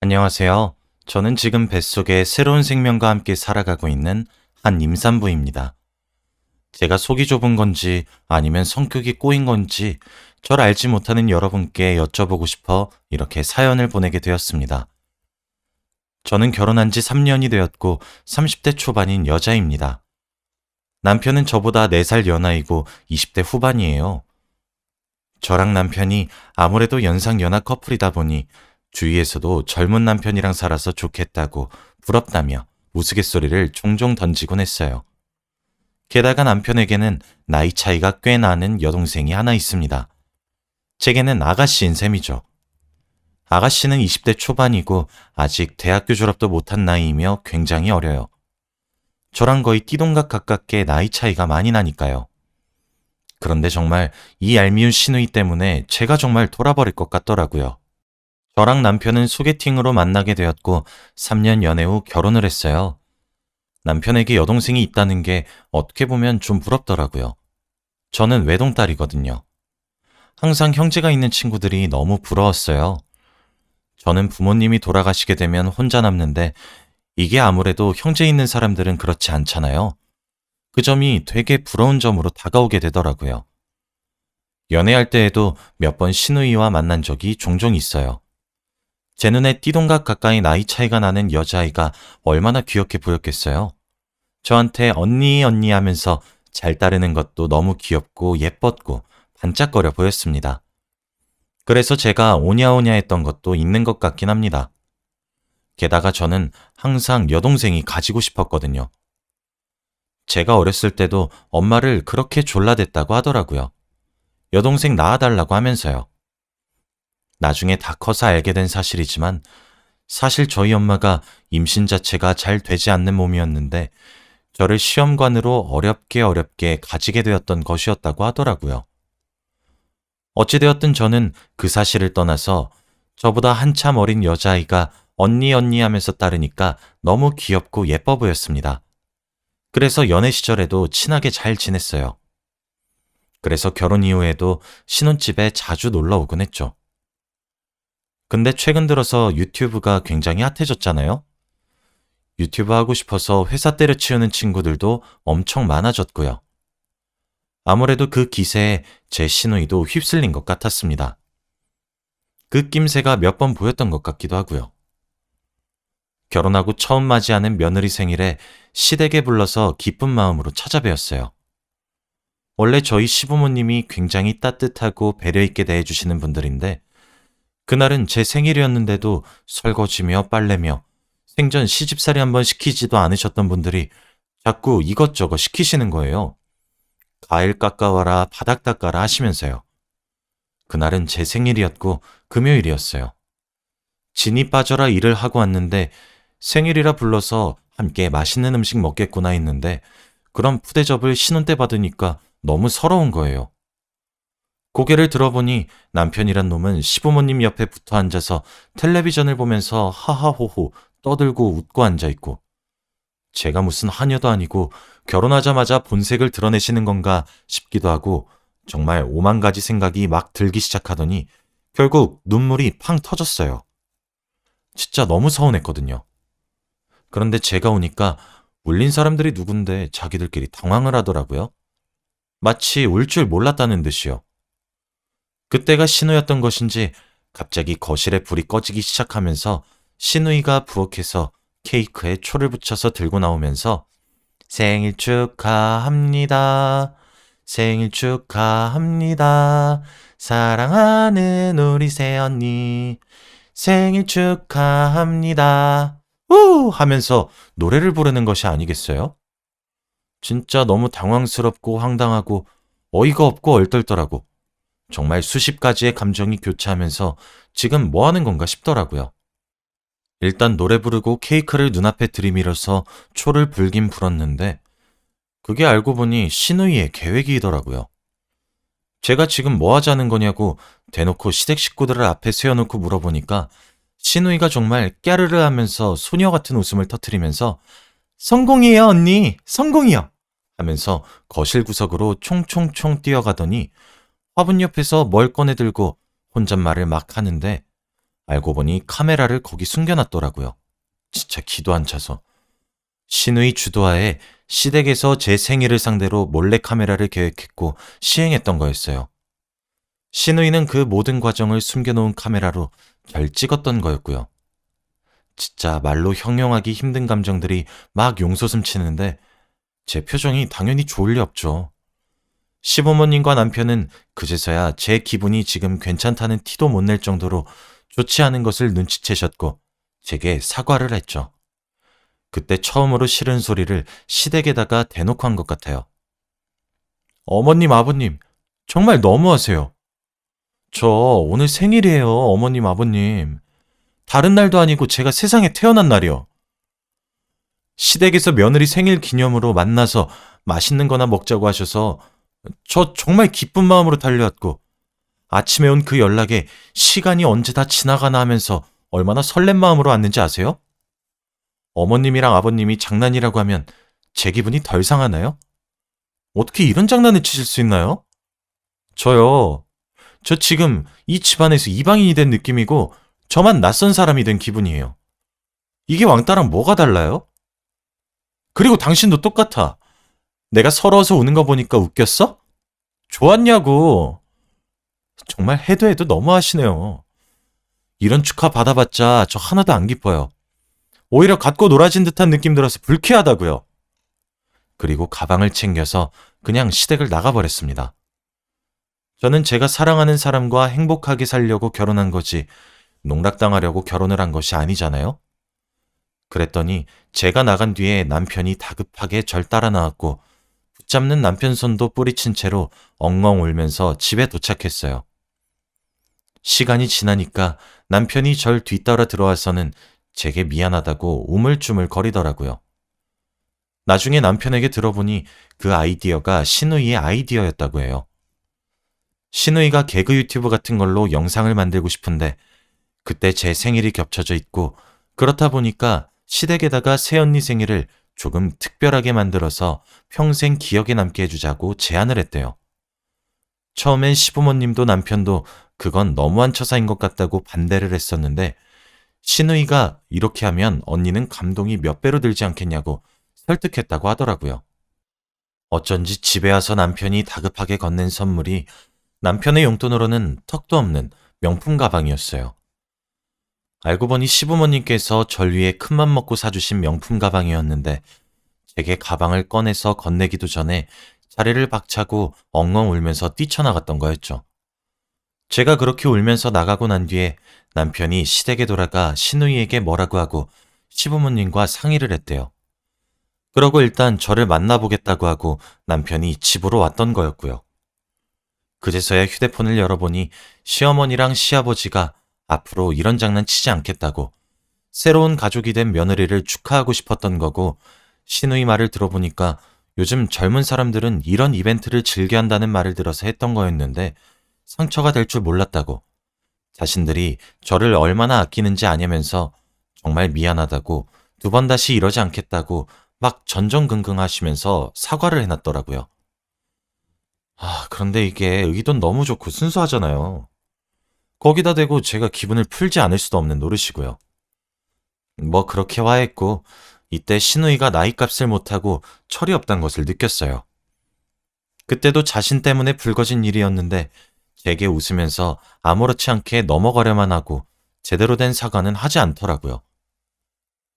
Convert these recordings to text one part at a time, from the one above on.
안녕하세요. 저는 지금 뱃속에 새로운 생명과 함께 살아가고 있는 한 임산부입니다. 제가 속이 좁은 건지 아니면 성격이 꼬인 건지 절 알지 못하는 여러분께 여쭤보고 싶어 이렇게 사연을 보내게 되었습니다. 저는 결혼한 지 3년이 되었고 30대 초반인 여자입니다. 남편은 저보다 4살 연하이고 20대 후반이에요. 저랑 남편이 아무래도 연상 연하 커플이다 보니 주위에서도 젊은 남편이랑 살아서 좋겠다고 부럽다며 우스갯소리를 종종 던지곤 했어요. 게다가 남편에게는 나이 차이가 꽤 나는 여동생이 하나 있습니다. 제게는 아가씨인 셈이죠. 아가씨는 20대 초반이고 아직 대학교 졸업도 못한 나이이며 굉장히 어려요. 저랑 거의 띠동갑 가깝게 나이 차이가 많이 나니까요. 그런데 정말 이 얄미운 시누이 때문에 제가 정말 돌아버릴 것 같더라고요. 저랑 남편은 소개팅으로 만나게 되었고 3년 연애 후 결혼을 했어요. 남편에게 여동생이 있다는 게 어떻게 보면 좀 부럽더라고요. 저는 외동딸이거든요. 항상 형제가 있는 친구들이 너무 부러웠어요. 저는 부모님이 돌아가시게 되면 혼자 남는데 이게 아무래도 형제 있는 사람들은 그렇지 않잖아요. 그 점이 되게 부러운 점으로 다가오게 되더라고요. 연애할 때에도 몇 번 시누이와 만난 적이 종종 있어요. 제 눈에 띠동갑 가까이 나이 차이가 나는 여자아이가 얼마나 귀엽게 보였겠어요. 저한테 언니 언니 하면서 잘 따르는 것도 너무 귀엽고 예뻤고 반짝거려 보였습니다. 그래서 제가 오냐오냐 했던 것도 있는 것 같긴 합니다. 게다가 저는 항상 여동생이 가지고 싶었거든요. 제가 어렸을 때도 엄마를 그렇게 졸라댔다고 하더라고요. 여동생 낳아달라고 하면서요. 나중에 다 커서 알게 된 사실이지만 사실 저희 엄마가 임신 자체가 잘 되지 않는 몸이었는데 저를 시험관으로 어렵게 가지게 되었던 것이었다고 하더라고요. 어찌되었든 저는 그 사실을 떠나서 저보다 한참 어린 여자아이가 언니 언니 하면서 따르니까 너무 귀엽고 예뻐 보였습니다. 그래서 연애 시절에도 친하게 잘 지냈어요. 그래서 결혼 이후에도 신혼집에 자주 놀러 오곤 했죠. 근데 최근 들어서 유튜브가 굉장히 핫해졌잖아요. 유튜브 하고 싶어서 회사 때려치우는 친구들도 엄청 많아졌고요. 아무래도 그 기세에 제 시누이도 휩쓸린 것 같았습니다. 그 낌새가 몇 번 보였던 것 같기도 하고요. 결혼하고 처음 맞이하는 며느리 생일에 시댁에 불러서 기쁜 마음으로 찾아뵈었어요. 원래 저희 시부모님이 굉장히 따뜻하고 배려있게 대해주시는 분들인데 그날은 제 생일이었는데도 설거지며 빨래며 생전 시집살이 한번 시키지도 않으셨던 분들이 자꾸 이것저것 시키시는 거예요. 과일 깎아와라, 바닥 닦아라 하시면서요. 그날은 제 생일이었고 금요일이었어요. 진이 빠져라 일을 하고 왔는데 생일이라 불러서 함께 맛있는 음식 먹겠구나 했는데 그런 푸대접을 신혼 때 받으니까 너무 서러운 거예요. 고개를 들어보니 남편이란 놈은 시부모님 옆에 붙어 앉아서 텔레비전을 보면서 하하호호 떠들고 웃고 앉아있고 제가 무슨 하녀도 아니고 결혼하자마자 본색을 드러내시는 건가 싶기도 하고 정말 오만 가지 생각이 막 들기 시작하더니 결국 눈물이 팡 터졌어요. 진짜 너무 서운했거든요. 그런데 제가 오니까 울린 사람들이 누군데 자기들끼리 당황을 하더라고요. 마치 울 줄 몰랐다는 듯이요. 그때가 신우였던 것인지 갑자기 거실에 불이 꺼지기 시작하면서 신우이가 부엌에서 케이크에 초를 붙여서 들고 나오면서 생일 축하합니다. 생일 축하합니다. 사랑하는 우리 새언니 생일 축하합니다. 우! 하면서 노래를 부르는 것이 아니겠어요? 진짜 너무 당황스럽고 황당하고 어이가 없고 얼떨떨하고 정말 수십 가지의 감정이 교차하면서 지금 뭐 하는 건가 싶더라고요. 일단 노래 부르고 케이크를 눈앞에 들이밀어서 초를 불긴 불었는데 그게 알고 보니 시누이의 계획이더라고요. 제가 지금 뭐 하자는 거냐고 대놓고 시댁 식구들을 앞에 세워놓고 물어보니까 시누이가 정말 깨르르 하면서 소녀 같은 웃음을 터뜨리면서 성공이에요 언니 성공이요 하면서 거실 구석으로 총총총 뛰어가더니 화분 옆에서 뭘 꺼내 들고 혼잣말을 막 하는데 알고 보니 카메라를 거기 숨겨놨더라고요. 진짜 기도 안 차서. 신우이 주도하에 시댁에서 제 생일을 상대로 몰래 카메라를 계획했고 시행했던 거였어요. 신우이는 그 모든 과정을 숨겨놓은 카메라로 절 찍었던 거였고요. 진짜 말로 형용하기 힘든 감정들이 막 용솟음치는데 제 표정이 당연히 좋을 리 없죠. 시부모님과 남편은 그제서야 제 기분이 지금 괜찮다는 티도 못 낼 정도로 좋지 않은 것을 눈치채셨고 제게 사과를 했죠. 그때 처음으로 싫은 소리를 시댁에다가 대놓고 한 것 같아요. 어머님, 아버님, 정말 너무하세요. 저 오늘 생일이에요, 어머님, 아버님. 다른 날도 아니고 제가 세상에 태어난 날이요. 시댁에서 며느리 생일 기념으로 만나서 맛있는 거나 먹자고 하셔서 저 정말 기쁜 마음으로 달려왔고 아침에 온 그 연락에 시간이 언제 다 지나가나 하면서 얼마나 설렘 마음으로 왔는지 아세요? 어머님이랑 아버님이 장난이라고 하면 제 기분이 덜 상하나요? 어떻게 이런 장난을 치실 수 있나요? 저요. 저 지금 이 집안에서 이방인이 된 느낌이고 저만 낯선 사람이 된 기분이에요. 이게 왕따랑 뭐가 달라요? 그리고 당신도 똑같아. 내가 서러워서 우는 거 보니까 웃겼어? 좋았냐고. 정말 해도 해도 너무하시네요. 이런 축하 받아봤자 저 하나도 안 기뻐요. 오히려 갖고 놀아진 듯한 느낌 들어서 불쾌하다고요. 그리고 가방을 챙겨서 그냥 시댁을 나가버렸습니다. 저는 제가 사랑하는 사람과 행복하게 살려고 결혼한 거지 농락당하려고 결혼을 한 것이 아니잖아요. 그랬더니 제가 나간 뒤에 남편이 다급하게 절 따라 나왔고 붙잡는 남편 손도 뿌리친 채로 엉엉 울면서 집에 도착했어요. 시간이 지나니까 남편이 절 뒤따라 들어와서는 제게 미안하다고 우물쭈물 거리더라고요. 나중에 남편에게 들어보니 그 아이디어가 신우이의 아이디어였다고 해요. 신우이가 개그 유튜브 같은 걸로 영상을 만들고 싶은데 그때 제 생일이 겹쳐져 있고 그렇다 보니까 시댁에다가 새언니 생일을 조금 특별하게 만들어서 평생 기억에 남게 해주자고 제안을 했대요. 처음엔 시부모님도 남편도 그건 너무한 처사인 것 같다고 반대를 했었는데 신우이가 이렇게 하면 언니는 감동이 몇 배로 들지 않겠냐고 설득했다고 하더라고요. 어쩐지 집에 와서 남편이 다급하게 건넨 선물이 남편의 용돈으로는 턱도 없는 명품 가방이었어요. 알고 보니 시부모님께서 절 위해 큰맘 먹고 사주신 명품 가방이었는데 제게 가방을 꺼내서 건네기도 전에 자리를 박차고 엉엉 울면서 뛰쳐나갔던 거였죠. 제가 그렇게 울면서 나가고 난 뒤에 남편이 시댁에 돌아가 시누이에게 뭐라고 하고 시부모님과 상의를 했대요. 그러고 일단 저를 만나보겠다고 하고 남편이 집으로 왔던 거였고요. 그제서야 휴대폰을 열어보니 시어머니랑 시아버지가 앞으로 이런 장난 치지 않겠다고 새로운 가족이 된 며느리를 축하하고 싶었던 거고 시누이 말을 들어보니까 요즘 젊은 사람들은 이런 이벤트를 즐겨 한다는 말을 들어서 했던 거였는데 상처가 될 줄 몰랐다고 자신들이 저를 얼마나 아끼는지 아냐면서 정말 미안하다고 두 번 다시 이러지 않겠다고 막 전전긍긍 하시면서 사과를 해놨더라고요. 그런데 이게 의도는 너무 좋고 순수하잖아요. 거기다 대고 제가 기분을 풀지 않을 수도 없는 노릇이고요. 뭐 그렇게 화했고 이때 신우이가 나이값을 못하고 철이 없단 것을 느꼈어요. 그때도 자신 때문에 불거진 일이었는데 제게 웃으면서 아무렇지 않게 넘어가려만 하고 제대로 된 사과는 하지 않더라고요.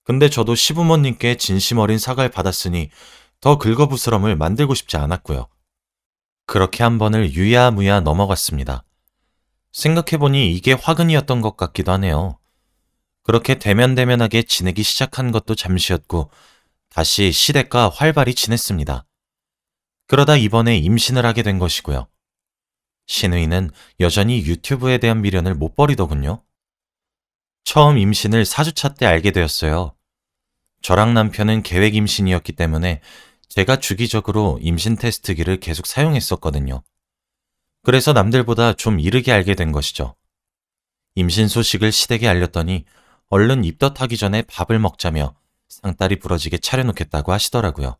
근데 저도 시부모님께 진심 어린 사과를 받았으니 더 긁어부스럼을 만들고 싶지 않았고요. 그렇게 한 번을 유야무야 넘어갔습니다. 생각해보니 이게 화근이었던 것 같기도 하네요. 그렇게 대면대면하게 지내기 시작한 것도 잠시였고 다시 시댁과 활발히 지냈습니다. 그러다 이번에 임신을 하게 된 것이고요. 신우이는 여전히 유튜브에 대한 미련을 못 버리더군요. 처음 임신을 4주차 때 알게 되었어요. 저랑 남편은 계획 임신이었기 때문에 제가 주기적으로 임신 테스트기를 계속 사용했었거든요. 그래서 남들보다 좀 이르게 알게 된 것이죠. 임신 소식을 시댁에 알렸더니 얼른 입덧하기 전에 밥을 먹자며 상다리 부러지게 차려놓겠다고 하시더라고요.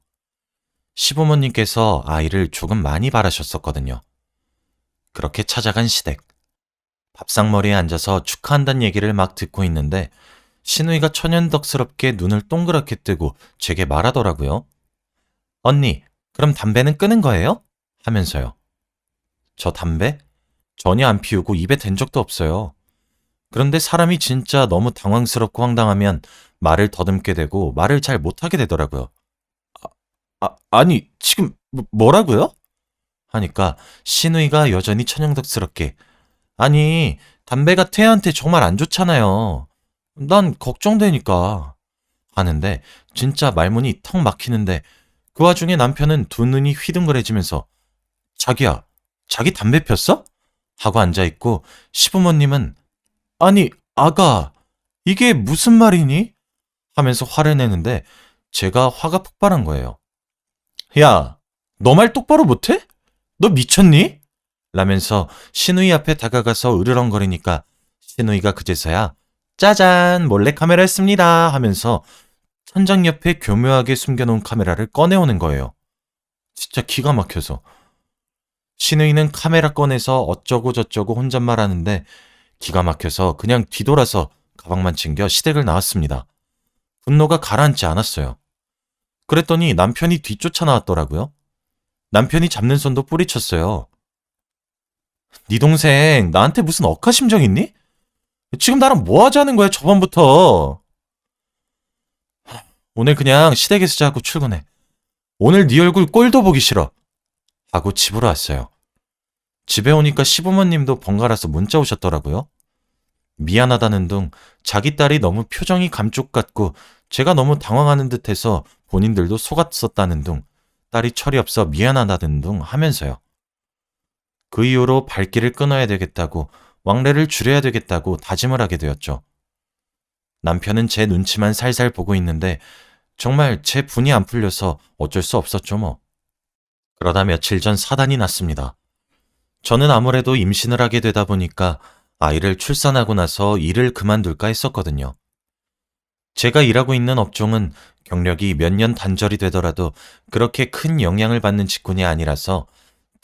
시부모님께서 아이를 조금 많이 바라셨었거든요. 그렇게 찾아간 시댁. 밥상머리에 앉아서 축하한다는 얘기를 막 듣고 있는데 신우이가 천연덕스럽게 눈을 동그랗게 뜨고 제게 말하더라고요. 언니, 그럼 담배는 끊은 거예요? 하면서요. 저 담배? 전혀 안 피우고 입에 댄 적도 없어요. 그런데 사람이 진짜 너무 당황스럽고 황당하면 말을 더듬게 되고 말을 잘 못하게 되더라고요. 아니, 지금 뭐라고요? 하니까 신우이가 여전히 천연덕스럽게 아니, 담배가 태아한테 정말 안 좋잖아요. 난 걱정되니까. 하는데 진짜 말문이 턱 막히는데 그 와중에 남편은 두 눈이 휘둥그레지면서 자기야, 자기 담배 폈어? 하고 앉아있고 시부모님은 아니, 아가, 이게 무슨 말이니? 하면서 화를 내는데 제가 화가 폭발한 거예요. 야, 너 말 똑바로 못해? 너 미쳤니? 라면서 신우이 앞에 다가가서 으르렁거리니까 신우이가 그제서야 짜잔 몰래카메라 했습니다 하면서 천장 옆에 교묘하게 숨겨놓은 카메라를 꺼내오는 거예요. 진짜 기가 막혀서. 신우이는 카메라 꺼내서 어쩌고 저쩌고 혼잣말 하는데 기가 막혀서 그냥 뒤돌아서 가방만 챙겨 시댁을 나왔습니다. 분노가 가라앉지 않았어요. 그랬더니 남편이 뒤쫓아 나왔더라고요. 남편이 잡는 손도 뿌리쳤어요. 네 동생 나한테 무슨 억하심정 있니? 지금 나랑 뭐 하자는 거야 저번부터. 오늘 그냥 시댁에서 자고 출근해. 오늘 네 얼굴 꼴도 보기 싫어. 하고 집으로 왔어요. 집에 오니까 시부모님도 번갈아서 문자 오셨더라고요. 미안하다는 둥 자기 딸이 너무 표정이 감쪽 같고 제가 너무 당황하는 듯해서 본인들도 속았었다는 둥 딸이 철이 없어 미안하다는 둥 하면서요. 그 이후로 발길을 끊어야 되겠다고 왕래를 줄여야 되겠다고 다짐을 하게 되었죠. 남편은 제 눈치만 살살 보고 있는데 정말 제 분이 안 풀려서 어쩔 수 없었죠 뭐. 그러다 며칠 전 사단이 났습니다. 저는 아무래도 임신을 하게 되다 보니까 아이를 출산하고 나서 일을 그만둘까 했었거든요. 제가 일하고 있는 업종은 경력이 몇 년 단절이 되더라도 그렇게 큰 영향을 받는 직군이 아니라서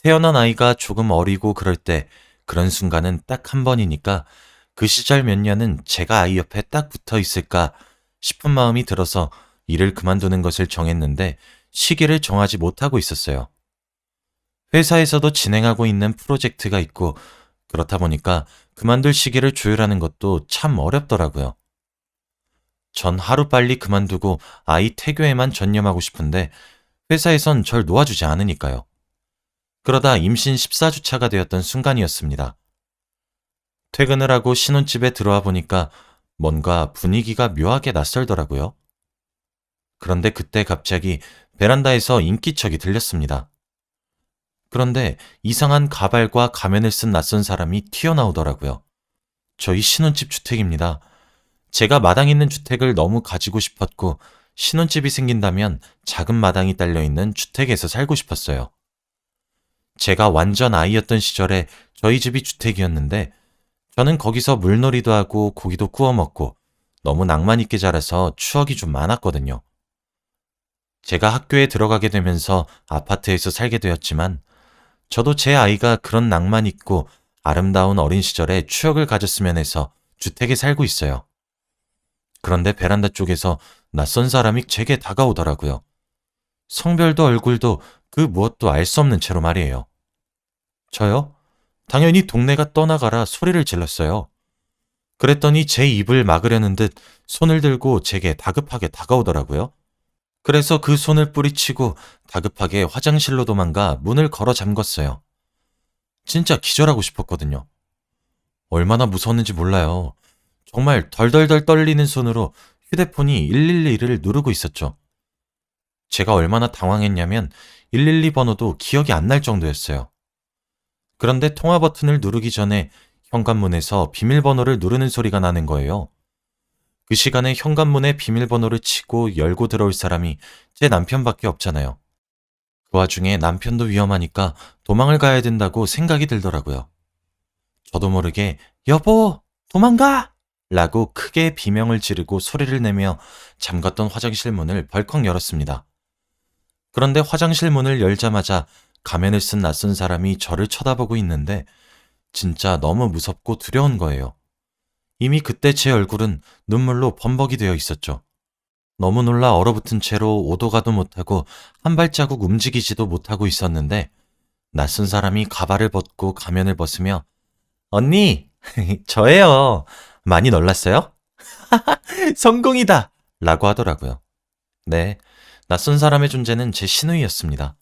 태어난 아이가 조금 어리고 그럴 때 그런 순간은 딱 한 번이니까 그 시절 몇 년은 제가 아이 옆에 딱 붙어 있을까 싶은 마음이 들어서 일을 그만두는 것을 정했는데 시기를 정하지 못하고 있었어요. 회사에서도 진행하고 있는 프로젝트가 있고 그렇다 보니까 그만둘 시기를 조율하는 것도 참 어렵더라고요. 전 하루빨리 그만두고 아이 태교에만 전념하고 싶은데 회사에선 절 놓아주지 않으니까요. 그러다 임신 14주차가 되었던 순간이었습니다. 퇴근을 하고 신혼집에 들어와 보니까 뭔가 분위기가 묘하게 낯설더라고요. 그런데 그때 갑자기 베란다에서 인기척이 들렸습니다. 그런데 이상한 가발과 가면을 쓴 낯선 사람이 튀어나오더라고요. 저희 신혼집 주택입니다. 제가 마당 있는 주택을 너무 가지고 싶었고 신혼집이 생긴다면 작은 마당이 딸려있는 주택에서 살고 싶었어요. 제가 완전 아이였던 시절에 저희 집이 주택이었는데 저는 거기서 물놀이도 하고 고기도 구워 먹고 너무 낭만 있게 자라서 추억이 좀 많았거든요. 제가 학교에 들어가게 되면서 아파트에서 살게 되었지만 저도 제 아이가 그런 낭만 있고 아름다운 어린 시절에 추억을 가졌으면 해서 주택에 살고 있어요. 그런데 베란다 쪽에서 낯선 사람이 제게 다가오더라고요. 성별도 얼굴도 그 무엇도 알 수 없는 채로 말이에요. 저요? 당연히 동네가 떠나가라 소리를 질렀어요. 그랬더니 제 입을 막으려는 듯 손을 들고 제게 다급하게 다가오더라고요. 그래서 그 손을 뿌리치고 다급하게 화장실로 도망가 문을 걸어 잠궜어요. 진짜 기절하고 싶었거든요. 얼마나 무서웠는지 몰라요. 정말 덜덜덜 떨리는 손으로 휴대폰이 112를 누르고 있었죠. 제가 얼마나 당황했냐면 112 번호도 기억이 안 날 정도였어요. 그런데 통화 버튼을 누르기 전에 현관문에서 비밀번호를 누르는 소리가 나는 거예요. 그 시간에 현관문에 비밀번호를 치고 열고 들어올 사람이 제 남편밖에 없잖아요. 그 와중에 남편도 위험하니까 도망을 가야 된다고 생각이 들더라고요. 저도 모르게 여보 도망가! 라고 크게 비명을 지르고 소리를 내며 잠갔던 화장실 문을 벌컥 열었습니다. 그런데 화장실 문을 열자마자 가면을 쓴 낯선 사람이 저를 쳐다보고 있는데 진짜 너무 무섭고 두려운 거예요. 이미 그때 제 얼굴은 눈물로 범벅이 되어 있었죠. 너무 놀라 얼어붙은 채로 오도 가도 못하고 한 발자국 움직이지도 못하고 있었는데 낯선 사람이 가발을 벗고 가면을 벗으며 언니, 저예요. 많이 놀랐어요? 성공이다! 라고 하더라고요. 네, 낯선 사람의 존재는 제 신우이였습니다.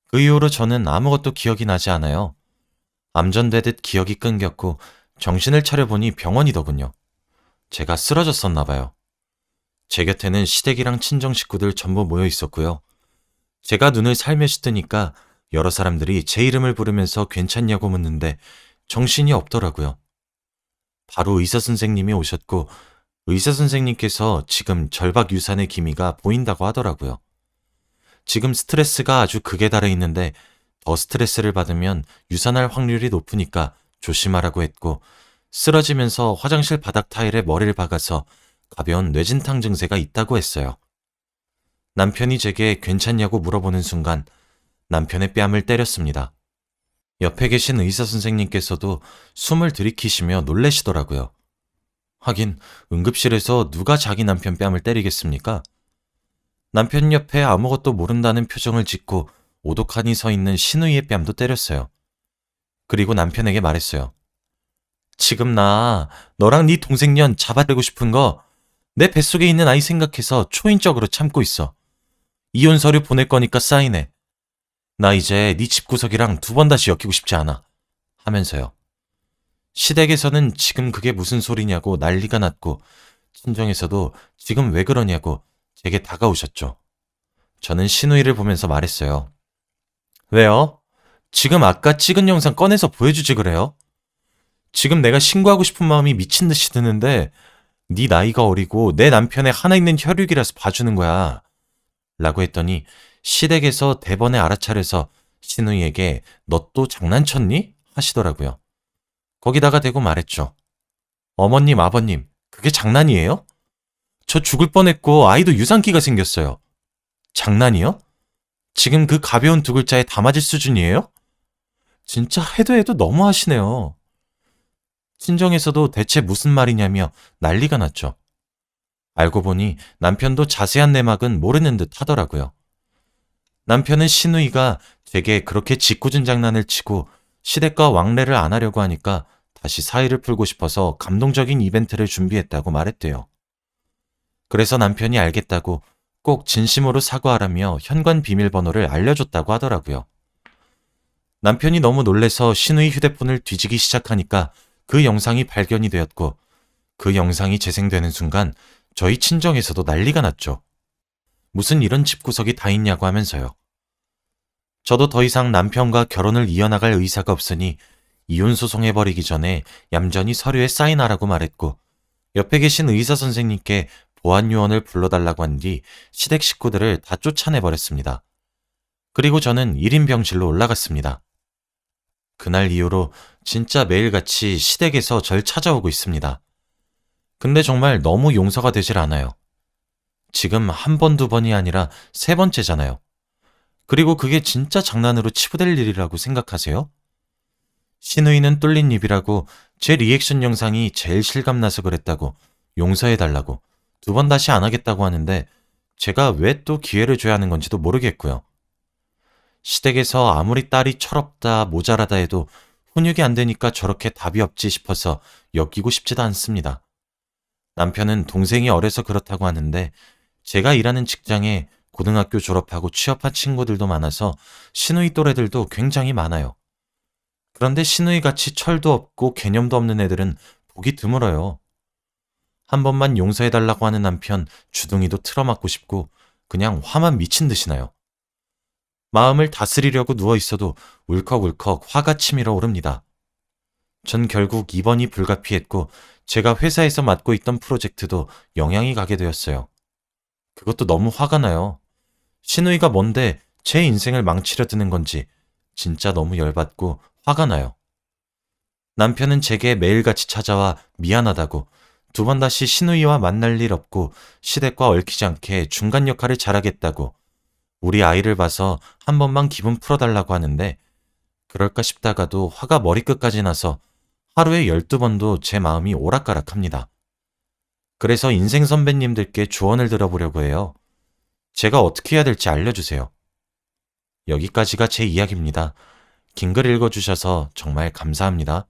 그 이후로 저는 아무것도 기억이 나지 않아요. 암전되듯 기억이 끊겼고 정신을 차려보니 병원이더군요. 제가 쓰러졌었나 봐요. 제 곁에는 시댁이랑 친정 식구들 전부 모여 있었고요. 제가 눈을 살며시 뜨니까 여러 사람들이 제 이름을 부르면서 괜찮냐고 묻는데 정신이 없더라고요. 바로 의사 선생님이 오셨고 의사 선생님께서 지금 절박 유산의 기미가 보인다고 하더라고요. 지금 스트레스가 아주 극에 달해 있는데 더 스트레스를 받으면 유산할 확률이 높으니까 조심하라고 했고 쓰러지면서 화장실 바닥 타일에 머리를 박아서 가벼운 뇌진탕 증세가 있다고 했어요. 남편이 제게 괜찮냐고 물어보는 순간 남편의 뺨을 때렸습니다. 옆에 계신 의사 선생님께서도 숨을 들이키시며 놀래시더라고요. 하긴 응급실에서 누가 자기 남편 뺨을 때리겠습니까? 남편 옆에 아무것도 모른다는 표정을 짓고 오독하니 서 있는 신우이의 뺨도 때렸어요. 그리고 남편에게 말했어요. 지금 나 너랑 네 동생년 잡아들고 싶은 거 내 뱃속에 있는 아이 생각해서 초인적으로 참고 있어. 이혼 서류 보낼 거니까 사인해. 나 이제 네 집구석이랑 두 번 다시 엮이고 싶지 않아. 하면서요. 시댁에서는 지금 그게 무슨 소리냐고 난리가 났고 친정에서도 지금 왜 그러냐고 제게 다가오셨죠. 저는 신우이를 보면서 말했어요. 왜요? 지금 아까 찍은 영상 꺼내서 보여주지 그래요? 지금 내가 신고하고 싶은 마음이 미친 듯이 드는데 네 나이가 어리고 내 남편의 하나 있는 혈육이라서 봐주는 거야. 라고 했더니 시댁에서 대번에 알아차려서 신우이에게 너 또 장난쳤니? 하시더라고요. 거기다가 대고 말했죠. 어머님, 아버님, 그게 장난이에요? 저 죽을 뻔했고 아이도 유산기가 생겼어요. 장난이요? 지금 그 가벼운 두 글자에 다 맞을 수준이에요? 진짜 해도 너무 하시네요. 친정에서도 대체 무슨 말이냐며 난리가 났죠. 알고 보니 남편도 자세한 내막은 모르는 듯 하더라고요. 남편은 신우이가 제게 그렇게 짓궂은 장난을 치고 시댁과 왕래를 안 하려고 하니까 다시 사이를 풀고 싶어서 감동적인 이벤트를 준비했다고 말했대요. 그래서 남편이 알겠다고 꼭 진심으로 사과하라며 현관 비밀번호를 알려줬다고 하더라고요. 남편이 너무 놀래서 신우이 휴대폰을 뒤지기 시작하니까 그 영상이 발견이 되었고 그 영상이 재생되는 순간 저희 친정에서도 난리가 났죠. 무슨 이런 집구석이 다 있냐고 하면서요. 저도 더 이상 남편과 결혼을 이어나갈 의사가 없으니 이혼 소송해버리기 전에 얌전히 서류에 사인하라고 말했고 옆에 계신 의사 선생님께 보안 요원을 불러달라고 한 뒤 시댁 식구들을 다 쫓아내버렸습니다. 그리고 저는 1인 병실로 올라갔습니다. 그날 이후로 진짜 매일같이 시댁에서 절 찾아오고 있습니다. 근데 정말 너무 용서가 되질 않아요. 지금 한 번, 두 번이 아니라 세 번째잖아요. 그리고 그게 진짜 장난으로 치부될 일이라고 생각하세요? 신우이는 뚫린 입이라고 제 리액션 영상이 제일 실감나서 그랬다고 용서해달라고 두 번 다시 안 하겠다고 하는데 제가 왜 또 기회를 줘야 하는 건지도 모르겠고요. 시댁에서 아무리 딸이 철없다, 모자라다 해도 훈육이 안 되니까 저렇게 답이 없지 싶어서 엮이고 싶지도 않습니다. 남편은 동생이 어려서 그렇다고 하는데 제가 일하는 직장에 고등학교 졸업하고 취업한 친구들도 많아서 시누이 또래들도 굉장히 많아요. 그런데 시누이같이 철도 없고 개념도 없는 애들은 보기 드물어요. 한 번만 용서해달라고 하는 남편 주둥이도 틀어맞고 싶고 그냥 화만 미친 듯이 나요. 마음을 다스리려고 누워있어도 울컥울컥 화가 치밀어 오릅니다. 전 결국 입원이 불가피했고 제가 회사에서 맡고 있던 프로젝트도 영향이 가게 되었어요. 그것도 너무 화가 나요. 시누이가 뭔데 제 인생을 망치려 드는 건지 진짜 너무 열받고 화가 나요. 남편은 제게 매일같이 찾아와 미안하다고 두 번 다시 시누이와 만날 일 없고 시댁과 얽히지 않게 중간 역할을 잘하겠다고 우리 아이를 봐서 한 번만 기분 풀어달라고 하는데 그럴까 싶다가도 화가 머리끝까지 나서 하루에 12번도 제 마음이 오락가락합니다. 그래서 인생 선배님들께 조언을 들어보려고 해요. 제가 어떻게 해야 될지 알려주세요. 여기까지가 제 이야기입니다. 긴 글 읽어주셔서 정말 감사합니다.